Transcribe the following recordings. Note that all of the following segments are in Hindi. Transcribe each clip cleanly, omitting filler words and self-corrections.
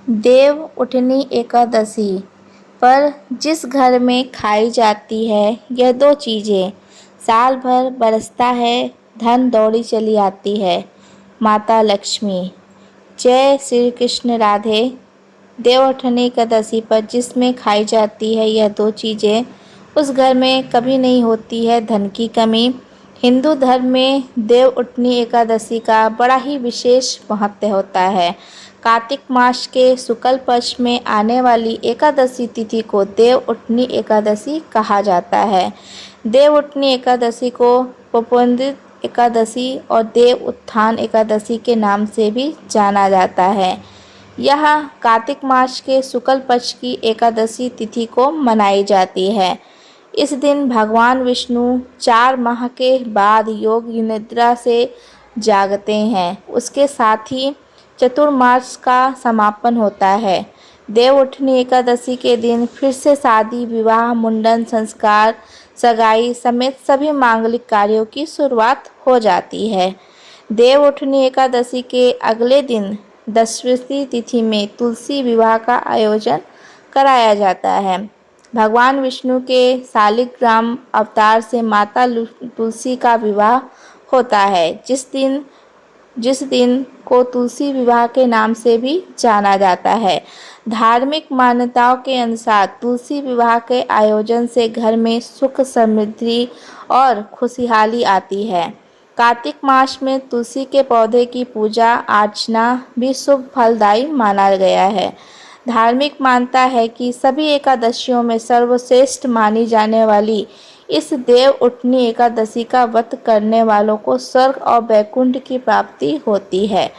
देव उठनी एकादशी पर जिस घर में खाई जाती है यह दो चीज़ें, साल भर बरसता है, धन दौड़ी चली आती है। माता लक्ष्मी। जय श्री कृष्ण राधे। देव उठनी एकादशी पर जिसमें खाई जाती है यह दो चीज़ें, उस घर में कभी नहीं होती है धन की कमी। हिंदू धर्म में देव उठनी एकादशी का बड़ा ही विशेष महत्व होता है। कार्तिक मास के शुक्ल पक्ष में आने वाली एकादशी तिथि को देव उठनी एकादशी कहा जाता है। देव उठनी एकादशी को पौंड्रिक एकादशी और देव उत्थान एकादशी के नाम से भी जाना जाता है। यह कार्तिक मास के शुक्ल पक्ष की एकादशी तिथि को मनाई जाती है। इस दिन भगवान विष्णु 4 माह के बाद योग निद्रा से जागते हैं। उसके साथ ही चतुर्मास का समापन होता है। देव उठनी एकादशी के दिन फिर से शादी, विवाह, मुंडन, संस्कार, सगाई समेत सभी मांगलिक कार्यों की शुरुआत हो जाती है। देव उठनी एकादशी के अगले दिन दशमी तिथि में तुलसी विवाह का आयोजन कराया जाता है। भगवान विष्णु के शालिग्राम अवतार से माता तुलसी का विवाह होता है, जिस दिन को तुलसी विवाह के नाम से भी जाना जाता है। धार्मिक मान्यताओं के अनुसार तुलसी विवाह के आयोजन से घर में सुख, समृद्धि और खुशहाली आती है। कार्तिक मास में तुलसी के पौधे की पूजा अर्चना भी शुभ फलदायी माना गया है। धार्मिक मान्यता है कि सभी एकादशियों में सर्वश्रेष्ठ मानी जाने वाली इस देव उठनी एकादशी का व्रत करने वालों को स्वर्ग और वैकुंठ की प्राप्ति होती है।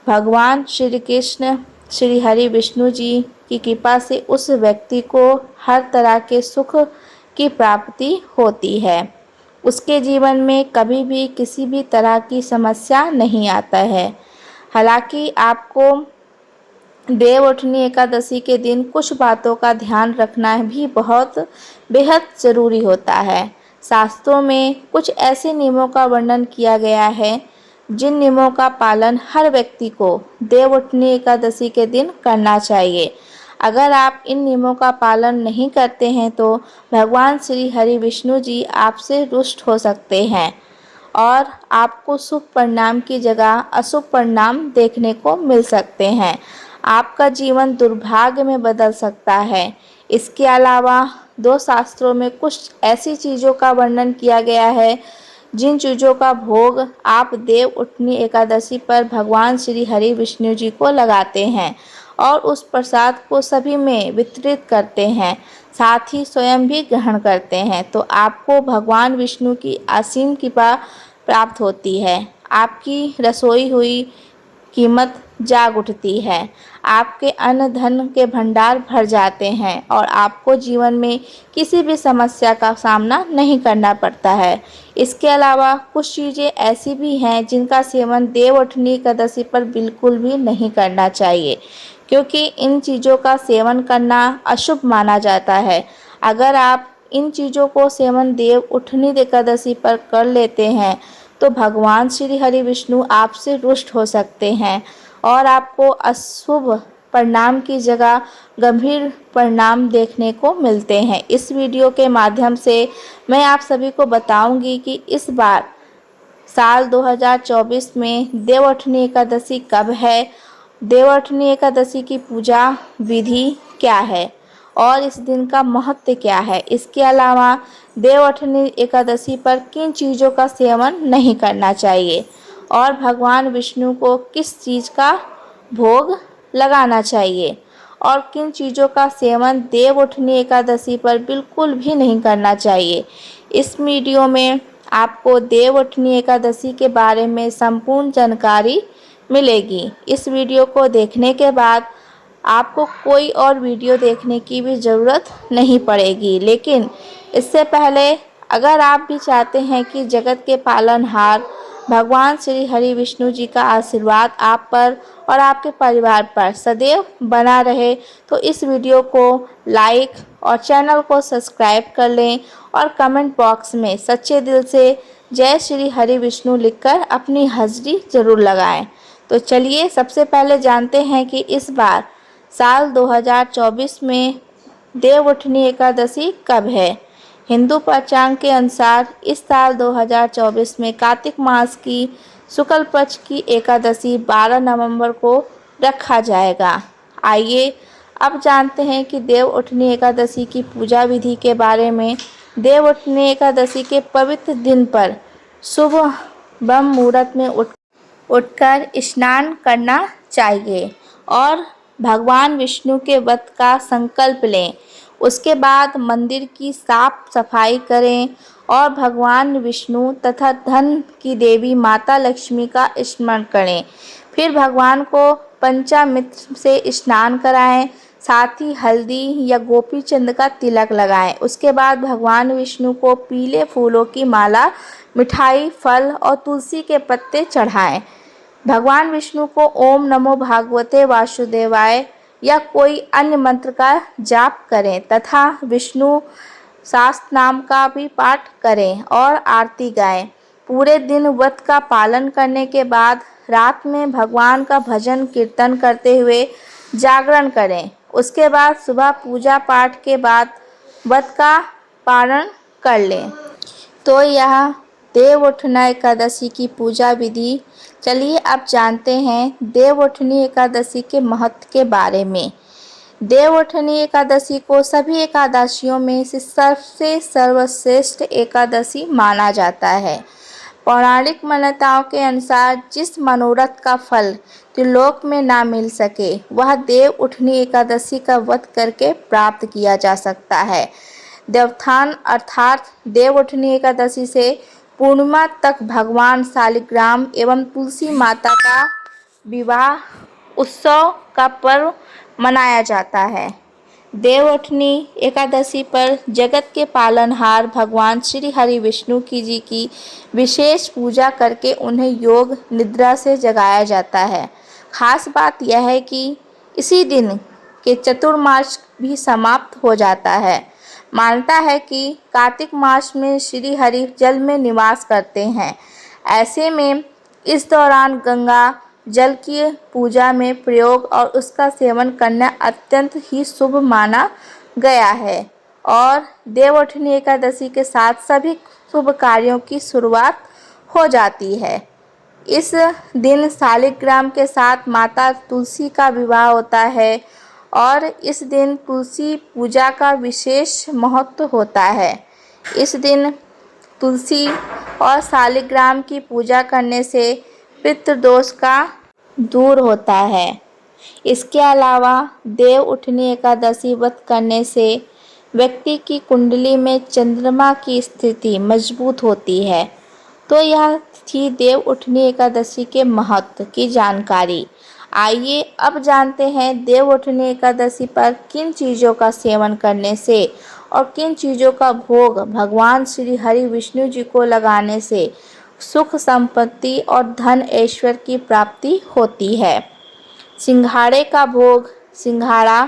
भगवान श्री कृष्ण, श्री हरि विष्णु जी की कृपा से उस व्यक्ति को हर तरह के सुख की प्राप्ति होती है। उसके जीवन में कभी भी किसी भी तरह की समस्या नहीं आता है। हालांकि आपको देव उठनी एकादशी के दिन कुछ बातों का ध्यान रखना भी बहुत बेहद ज़रूरी होता है। शास्त्रों में कुछ ऐसे नियमों का वर्णन किया गया है जिन नियमों का पालन हर व्यक्ति को देव उठनी एकादशी के दिन करना चाहिए। अगर आप इन नियमों का पालन नहीं करते हैं तो भगवान श्री हरि विष्णु जी आपसे रुष्ट हो सकते हैं और आपको शुभ परिणाम की जगह अशुभ परिणाम देखने को मिल सकते हैं। आपका जीवन दुर्भाग्य में बदल सकता है। इसके अलावा दो शास्त्रों में कुछ ऐसी चीज़ों का वर्णन किया गया है जिन चीज़ों का भोग आप देव उठनी एकादशी पर भगवान श्री हरि विष्णु जी को लगाते हैं और उस प्रसाद को सभी में वितरित करते हैं, साथ ही स्वयं भी ग्रहण करते हैं, तो आपको भगवान विष्णु की असीम कृपा प्राप्त होती है। आपकी रसोई हुई कीमत जाग उठती है, आपके अन्न धन के भंडार भर जाते हैं और आपको जीवन में किसी भी समस्या का सामना नहीं करना पड़ता है। इसके अलावा कुछ चीज़ें ऐसी भी हैं जिनका सेवन देव उठनी एकादशी पर बिल्कुल भी नहीं करना चाहिए, क्योंकि इन चीज़ों का सेवन करना अशुभ माना जाता है। अगर आप इन चीज़ों को सेवन देव उठनी एकादशी पर कर लेते हैं तो भगवान श्री हरि विष्णु आपसे रुष्ट हो सकते हैं और आपको अशुभ परिणाम की जगह गंभीर परिणाम देखने को मिलते हैं। इस वीडियो के माध्यम से मैं आप सभी को बताऊंगी कि इस बार साल 2024 में देव उठनी एकादशी कब है, देव उठनी एकादशी की पूजा विधि क्या है और इस दिन का महत्व क्या है। इसके अलावा देव उठनी एकादशी पर किन चीज़ों का सेवन नहीं करना चाहिए और भगवान विष्णु को किस चीज़ का भोग लगाना चाहिए और किन चीज़ों का सेवन देव उठनी एकादशी पर बिल्कुल भी नहीं करना चाहिए। इस वीडियो में आपको देव उठनी एकादशी के बारे में संपूर्ण जानकारी मिलेगी। इस वीडियो को देखने के बाद आपको कोई और वीडियो देखने की भी ज़रूरत नहीं पड़ेगी। लेकिन इससे पहले अगर आप भी चाहते हैं कि जगत के पालनहार भगवान श्री हरि विष्णु जी का आशीर्वाद आप पर और आपके परिवार पर सदैव बना रहे, तो इस वीडियो को लाइक और चैनल को सब्सक्राइब कर लें और कमेंट बॉक्स में सच्चे दिल से जय श्री हरि विष्णु लिखकर अपनी हाजिरी ज़रूर लगाएं। तो चलिए सबसे पहले जानते हैं कि इस बार साल 2024 में देवउठनी एकादशी कब है? हिंदू पंचांग के अनुसार इस साल 2024 में कार्तिक मास की शुक्ल पक्ष की एकादशी 12 नवंबर को रखा जाएगा। आइए अब जानते हैं कि देवउठनी एकादशी की पूजा विधि के बारे में। देवउठनी एकादशी के पवित्र दिन पर सुबह ब्रह्म मुहूर्त में उठकर स्नान करना चाहिए और भगवान विष्णु के व्रत का संकल्प लें। उसके बाद मंदिर की साफ सफाई करें और भगवान विष्णु तथा धन की देवी माता लक्ष्मी का स्मरण करें। फिर भगवान को पंचामृत से स्नान कराएं, साथ ही हल्दी या गोपी चंद का तिलक लगाएं। उसके बाद भगवान विष्णु को पीले फूलों की माला, मिठाई, फल और तुलसी के पत्ते चढ़ाएं। भगवान विष्णु को ओम नमो भागवते वासुदेवाय या कोई अन्य मंत्र का जाप करें तथा विष्णु सहस्त्र नाम का भी पाठ करें और आरती गाएं। पूरे दिन व्रत का पालन करने के बाद रात में भगवान का भजन कीर्तन करते हुए जागरण करें। उसके बाद सुबह पूजा पाठ के बाद व्रत का पारण कर लें। तो यह देवउठनी एकादशी की पूजा विधि। चलिए अब जानते हैं देवउठनी एकादशी के महत्व के बारे में। देवउठनी एकादशी को सभी एकादशियों में से सबसे सर्वश्रेष्ठ एकादशी माना जाता है। पौराणिक मान्यताओं के अनुसार जिस मनोरथ का फल त्रिलोक में ना मिल सके वह देवउठनी एकादशी का व्रत करके प्राप्त किया जा सकता है। देवोत्थान अर्थात देवउठनी एकादशी से पूर्णिमा तक भगवान शालिग्राम एवं तुलसी माता का विवाह उत्सव का पर्व मनाया जाता है। देवउठनी एकादशी पर जगत के पालनहार भगवान श्री हरि विष्णु की विशेष पूजा करके उन्हें योग निद्रा से जगाया जाता है। खास बात यह है कि इसी दिन के चतुर्मास भी समाप्त हो जाता है। मानता है कि कार्तिक मास में श्री हरि जल में निवास करते हैं। ऐसे में इस दौरान गंगा जल की पूजा में प्रयोग और उसका सेवन करना अत्यंत ही शुभ माना गया है और देवउठनी एकादशी के साथ सभी शुभ कार्यों की शुरुआत हो जाती है। इस दिन शालिग्राम के साथ माता तुलसी का विवाह होता है और इस दिन तुलसी पूजा का विशेष महत्व होता है। इस दिन तुलसी और शालिग्राम की पूजा करने से पितृदोष का दूर होता है। इसके अलावा देवउठनी एकादशी व्रत करने से व्यक्ति की कुंडली में चंद्रमा की स्थिति मजबूत होती है। तो यह थी देवउठनी एकादशी के महत्व की जानकारी। आइए अब जानते हैं देवउठनी एकादशी पर किन चीज़ों का सेवन करने से और किन चीज़ों का भोग भगवान श्री हरि विष्णु जी को लगाने से सुख संपत्ति और धन ऐश्वर्य की प्राप्ति होती है। सिंघाड़े का भोग। सिंघाड़ा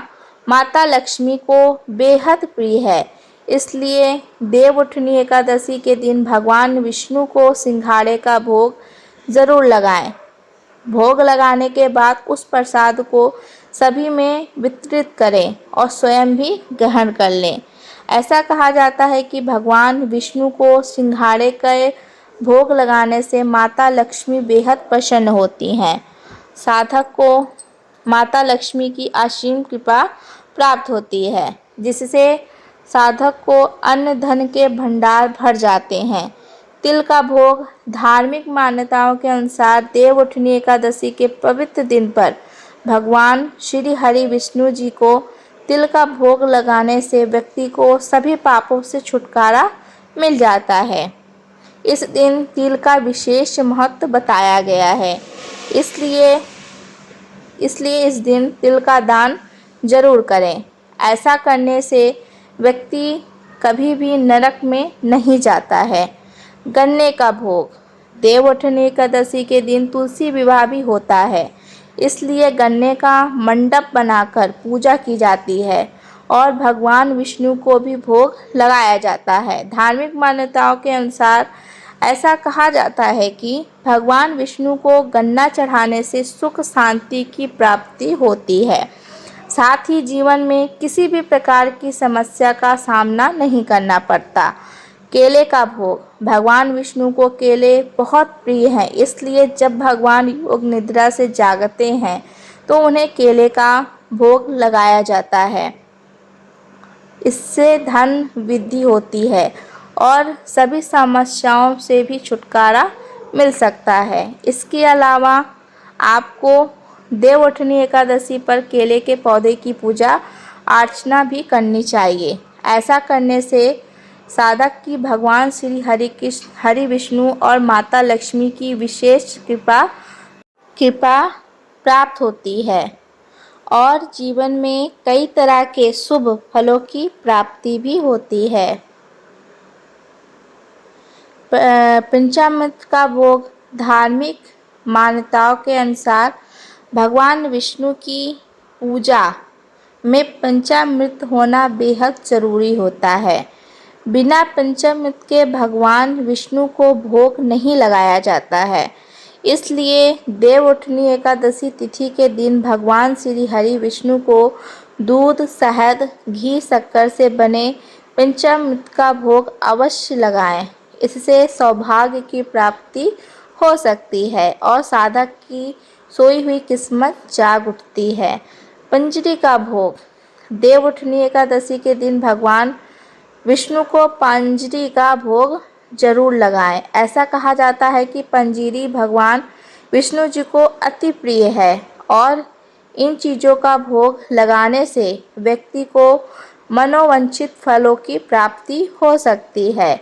माता लक्ष्मी को बेहद प्रिय है, इसलिए देवउठनी एकादशी के दिन भगवान विष्णु को सिंघाड़े का भोग ज़रूर लगाएं। भोग लगाने के बाद उस प्रसाद को सभी में वितरित करें और स्वयं भी ग्रहण कर लें। ऐसा कहा जाता है कि भगवान विष्णु को सिंघाड़े के भोग लगाने से माता लक्ष्मी बेहद प्रसन्न होती हैं। साधक को माता लक्ष्मी की असीम कृपा प्राप्त होती है, जिससे साधक को अन्न धन के भंडार भर जाते हैं। तिल का भोग। धार्मिक मान्यताओं के अनुसार देवउठनी एकादशी के पवित्र दिन पर भगवान श्री हरि विष्णु जी को तिल का भोग लगाने से व्यक्ति को सभी पापों से छुटकारा मिल जाता है। इस दिन तिल का विशेष महत्व बताया गया है, इसलिए इस दिन तिल का दान जरूर करें। ऐसा करने से व्यक्ति कभी भी नरक में नहीं जाता है। गन्ने का भोग। देवउठनी एकादशी के दिन तुलसी विवाह भी होता है, इसलिए गन्ने का मंडप बनाकर पूजा की जाती है और भगवान विष्णु को भी भोग लगाया जाता है। धार्मिक मान्यताओं के अनुसार ऐसा कहा जाता है कि भगवान विष्णु को गन्ना चढ़ाने से सुख शांति की प्राप्ति होती है। साथ ही जीवन में किसी भी प्रकार की समस्या का सामना नहीं करना पड़ता। केले का भोग। भगवान विष्णु को केले बहुत प्रिय हैं, इसलिए जब भगवान योग निद्रा से जागते हैं तो उन्हें केले का भोग लगाया जाता है। इससे धन वृद्धि होती है और सभी समस्याओं से भी छुटकारा मिल सकता है। इसके अलावा आपको देवउठनी एकादशी पर केले के पौधे की पूजा अर्चना भी करनी चाहिए। ऐसा करने से साधक की भगवान श्री हरि विष्णु और माता लक्ष्मी की विशेष कृपा प्राप्त होती है और जीवन में कई तरह के शुभ फलों की प्राप्ति भी होती है। पंचामृत का भोग। धार्मिक मान्यताओं के अनुसार भगवान विष्णु की पूजा में पंचामृत होना बेहद जरूरी होता है। बिना पंचामृत के भगवान विष्णु को भोग नहीं लगाया जाता है। इसलिए देवउठनी एकादशी तिथि के दिन भगवान श्री हरि विष्णु को दूध, शहद, घी, शक्कर से बने पंचामृत का भोग अवश्य लगाएं। इससे सौभाग्य की प्राप्ति हो सकती है और साधक की सोई हुई किस्मत जाग उठती है। पंजरी का भोग। देवउठनी एकादशी के दिन भगवान विष्णु को पंजरी का भोग जरूर लगाएं। ऐसा कहा जाता है कि पंजीरी भगवान विष्णु जी को अति प्रिय है और इन चीज़ों का भोग लगाने से व्यक्ति को मनोवांछित फलों की प्राप्ति हो सकती है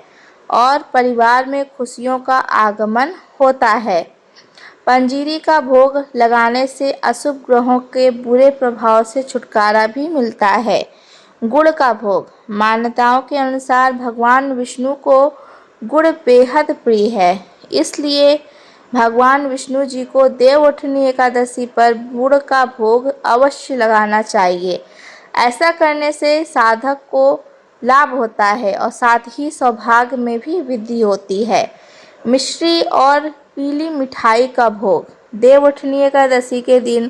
और परिवार में खुशियों का आगमन होता है। पंजीरी का भोग लगाने से अशुभ ग्रहों के बुरे प्रभाव से छुटकारा भी मिलता है। गुड़ का भोग। मान्यताओं के अनुसार भगवान विष्णु को गुड़ बेहद प्रिय है, इसलिए भगवान विष्णु जी को देवउठनी एकादशी पर गुड़ का भोग अवश्य लगाना चाहिए। ऐसा करने से साधक को लाभ होता है और साथ ही सौभाग्य में भी वृद्धि होती है। मिश्री और पीली मिठाई का भोग। देवउठनी एकादशी के दिन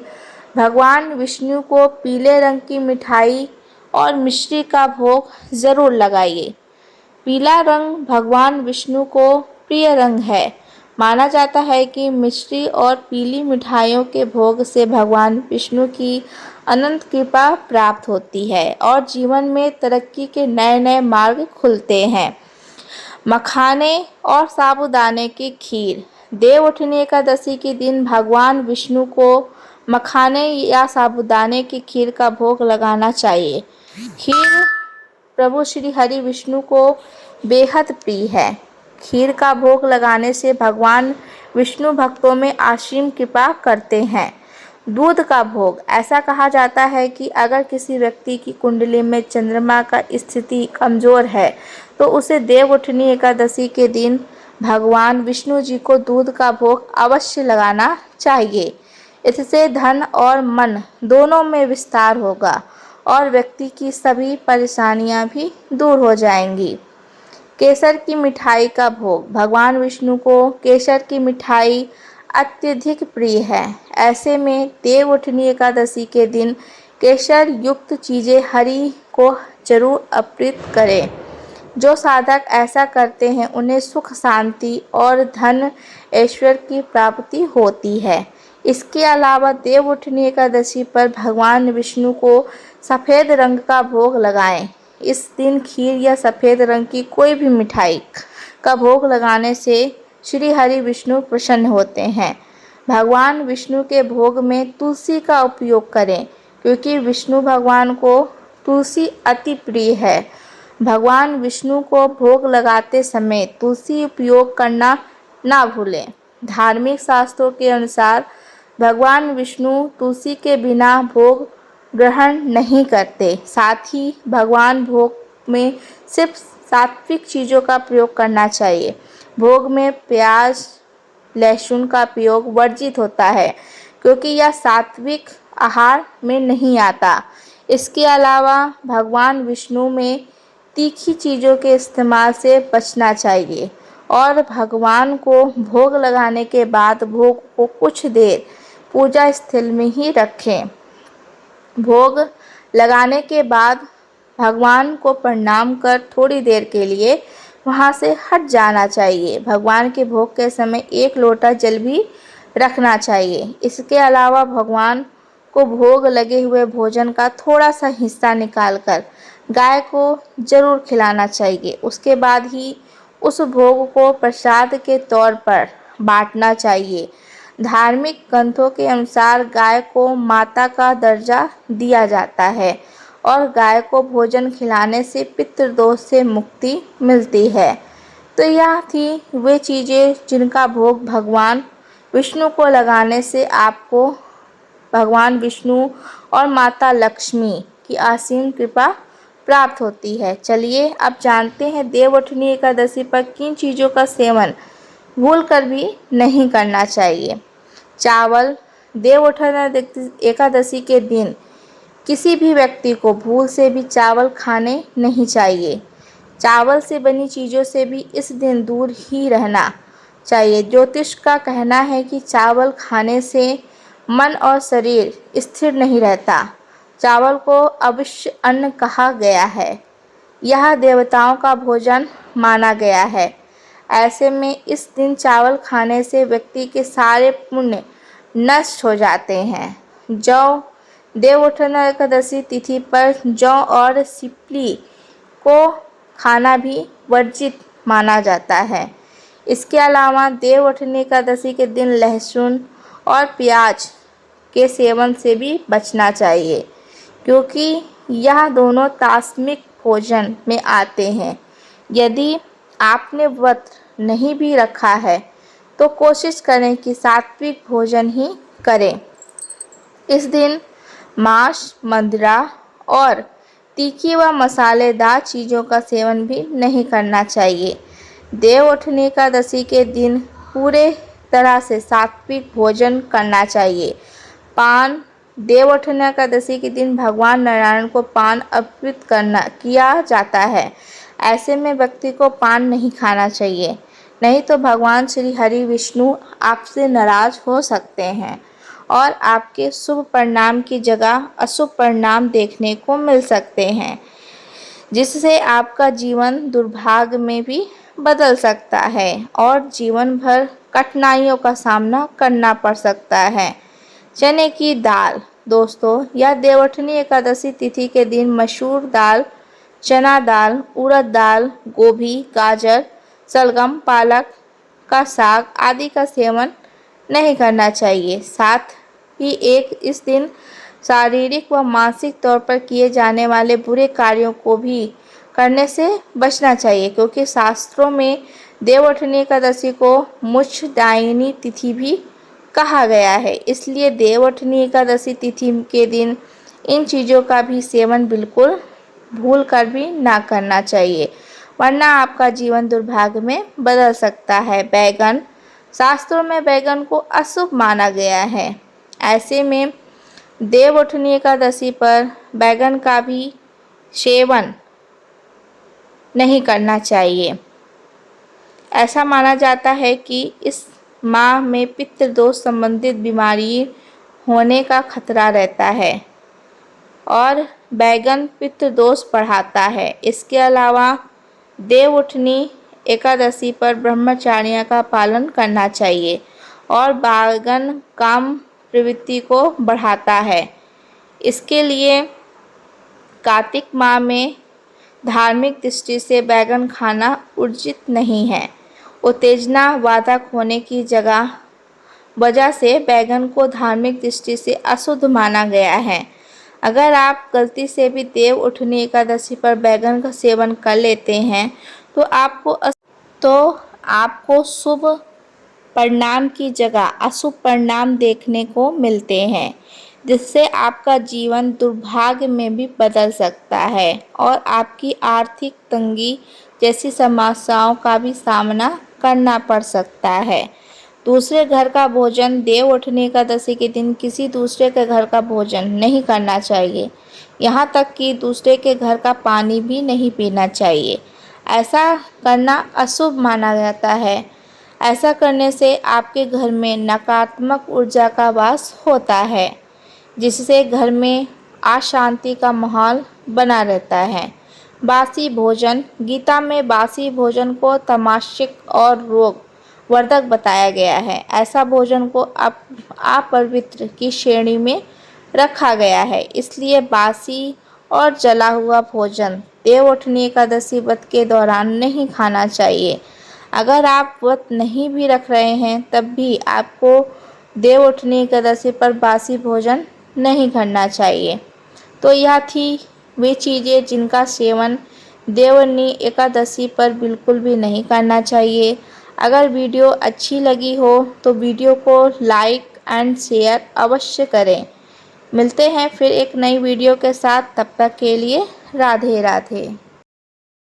भगवान विष्णु को पीले रंग की मिठाई और मिश्री का भोग ज़रूर लगाइए। पीला रंग भगवान विष्णु को प्रिय रंग है। माना जाता है कि मिश्री और पीली मिठाइयों के भोग से भगवान विष्णु की अनंत कृपा प्राप्त होती है और जीवन में तरक्की के नए नए मार्ग खुलते हैं। मखाने और साबूदाने की खीर। देवउठनी एकादशी के दिन भगवान विष्णु को मखाने या साबूदाने की खीर का भोग लगाना चाहिए। खीर प्रभु श्री हरि विष्णु को बेहद प्रिय है। खीर का भोग लगाने से भगवान विष्णु भक्तों में असीम कृपा करते हैं। दूध का भोग। ऐसा कहा जाता है कि अगर किसी व्यक्ति की कुंडली में चंद्रमा का स्थिति कमजोर है तो उसे देवउठनी एकादशी के दिन भगवान विष्णु जी को दूध का भोग अवश्य लगाना चाहिए। इससे धन और मन दोनों में विस्तार होगा और व्यक्ति की सभी परेशानियां भी दूर हो जाएंगी। केसर की मिठाई का भोग। भगवान विष्णु को केसर की मिठाई अत्यधिक प्रिय है। ऐसे में देवउठनी एकादशी के दिन केसर युक्त चीज़ें हरि को जरूर अर्पित करें। जो साधक ऐसा करते हैं उन्हें सुख, शांति और धन ऐश्वर्य की प्राप्ति होती है। इसके अलावा देवउठनी एकादशी पर भगवान विष्णु को सफ़ेद रंग का भोग लगाएं। इस दिन खीर या सफ़ेद रंग की कोई भी मिठाई का भोग लगाने से श्री हरि विष्णु प्रसन्न होते हैं। भगवान विष्णु के भोग में तुलसी का उपयोग करें क्योंकि विष्णु भगवान को तुलसी अति प्रिय है। भगवान विष्णु को भोग लगाते समय तुलसी उपयोग करना ना भूलें। धार्मिक शास्त्रों के अनुसार भगवान विष्णु तुलसी के बिना भोग ग्रहण नहीं करते। साथ ही भगवान भोग में सिर्फ सात्विक चीज़ों का प्रयोग करना चाहिए। भोग में प्याज, लहसुन का प्रयोग वर्जित होता है क्योंकि यह सात्विक आहार में नहीं आता। इसके अलावा भगवान विष्णु में तीखी चीज़ों के इस्तेमाल से बचना चाहिए और भगवान को भोग लगाने के बाद भोग को कुछ देर पूजा स्थल में ही रखें। भोग लगाने के बाद भगवान को प्रणाम कर थोड़ी देर के लिए वहाँ से हट जाना चाहिए। भगवान के भोग के समय 1 लोटा जल भी रखना चाहिए। इसके अलावा भगवान को भोग लगे हुए भोजन का थोड़ा सा हिस्सा निकालकर गाय को जरूर खिलाना चाहिए। उसके बाद ही उस भोग को प्रसाद के तौर पर बांटना चाहिए। धार्मिक ग्रंथों के अनुसार गाय को माता का दर्जा दिया जाता है और गाय को भोजन खिलाने से पितृदोष से मुक्ति मिलती है। तो यह थी वे चीज़ें जिनका भोग भगवान विष्णु को लगाने से आपको भगवान विष्णु और माता लक्ष्मी की असीम कृपा प्राप्त होती है। चलिए अब जानते हैं देवउठनी एकादशी पर किन चीज़ों का सेवन भूल कर भी नहीं करना चाहिए। चावल। देवउठनी एकादशी के दिन किसी भी व्यक्ति को भूल से भी चावल खाने नहीं चाहिए। चावल से बनी चीज़ों से भी इस दिन दूर ही रहना चाहिए। ज्योतिष का कहना है कि चावल खाने से मन और शरीर स्थिर नहीं रहता। चावल को अविश्य अन्न कहा गया है। यह देवताओं का भोजन माना गया है। ऐसे में इस दिन चावल खाने से व्यक्ति के सारे पुण्य नष्ट हो जाते हैं। जौ। देवउठनी एकादशी तिथि पर जौ और सिपली को खाना भी वर्जित माना जाता है। इसके अलावा देवउठनी एकादशी के दिन लहसुन और प्याज के सेवन से भी बचना चाहिए, क्योंकि यह दोनों तामसिक भोजन में आते हैं। यदि आपने व्रत नहीं भी रखा है तो कोशिश करें कि सात्विक भोजन ही करें। इस दिन मांस, मदिरा और तीखी व मसालेदार चीज़ों का सेवन भी नहीं करना चाहिए। देवउठनी एकादशी के दिन पूरे तरह से सात्विक भोजन करना चाहिए। पान। देवउठनी एकादशी के दिन भगवान नारायण को पान अर्पित किया जाता है। ऐसे में व्यक्ति को पान नहीं खाना चाहिए, नहीं तो भगवान श्री हरि विष्णु आपसे नाराज हो सकते हैं और आपके शुभ परिणाम की जगह अशुभ परिणाम देखने को मिल सकते हैं, जिससे आपका जीवन दुर्भाग्य में भी बदल सकता है और जीवन भर कठिनाइयों का सामना करना पड़ सकता है। चने की दाल। दोस्तों, यह देवउठनी एकादशी तिथि के दिन मसूर दाल, चना दाल, उड़द दाल, गोभी, गाजर, शलगम, पालक का साग आदि का सेवन नहीं करना चाहिए। साथ ही इस दिन शारीरिक व मानसिक तौर पर किए जाने वाले बुरे कार्यों को भी करने से बचना चाहिए, क्योंकि शास्त्रों में देवउठनी एकादशी को मोक्षदायिनी तिथि भी कहा गया है। इसलिए देवउठनी एकादशी तिथि के दिन इन चीज़ों का भी सेवन बिल्कुल भूल कर भी ना करना चाहिए, वरना आपका जीवन दुर्भाग्य में बदल सकता है। बैगन। शास्त्रों में बैगन को अशुभ माना गया है। ऐसे में देवउठनी एकादशी पर बैगन का भी सेवन नहीं करना चाहिए। ऐसा माना जाता है कि इस माह में पितृदोष संबंधित बीमारी होने का खतरा रहता है और बैगन पितृदोष बढ़ाता है। इसके अलावा देवउठनी एकादशी पर ब्रह्मचर्य का पालन करना चाहिए और बैगन काम प्रवृत्ति को बढ़ाता है। इसके लिए कार्तिक माह में धार्मिक दृष्टि से बैगन खाना उचित नहीं है। उत्तेजना वादक होने की वजह से बैगन को धार्मिक दृष्टि से अशुद्ध माना गया है। अगर आप गलती से भी देवउठनी एकादशी पर बैगन का सेवन कर लेते हैं तो आपको शुभ परिणाम की जगह अशुभ परिणाम देखने को मिलते हैं, जिससे आपका जीवन दुर्भाग्य में भी बदल सकता है और आपकी आर्थिक तंगी जैसी समस्याओं का भी सामना करना पड़ सकता है। दूसरे घर का भोजन। देवउठनी एकादशी के दिन किसी दूसरे के घर का भोजन नहीं करना चाहिए, यहाँ तक कि दूसरे के घर का पानी भी नहीं पीना चाहिए। ऐसा करना अशुभ माना जाता है। ऐसा करने से आपके घर में नकारात्मक ऊर्जा का वास होता है, जिससे घर में अशांति का माहौल बना रहता है। बासी भोजन। गीता में बासी भोजन को तामसिक और रोग वर्धक बताया गया है। ऐसा भोजन को अपवित्र की श्रेणी में रखा गया है, इसलिए बासी और जला हुआ भोजन देवउठनी एकादशी व्रत के दौरान नहीं खाना चाहिए। अगर आप व्रत नहीं भी रख रहे हैं तब भी आपको देवउठनी एकादशी पर बासी भोजन नहीं करना चाहिए। तो यह थी वे चीज़ें जिनका सेवन देवउठनी एकादशी पर बिल्कुल भी नहीं करना चाहिए। अगर वीडियो अच्छी लगी हो तो वीडियो को लाइक एंड शेयर अवश्य करें। मिलते हैं फिर एक नई वीडियो के साथ, तब तक के लिए राधे राधे।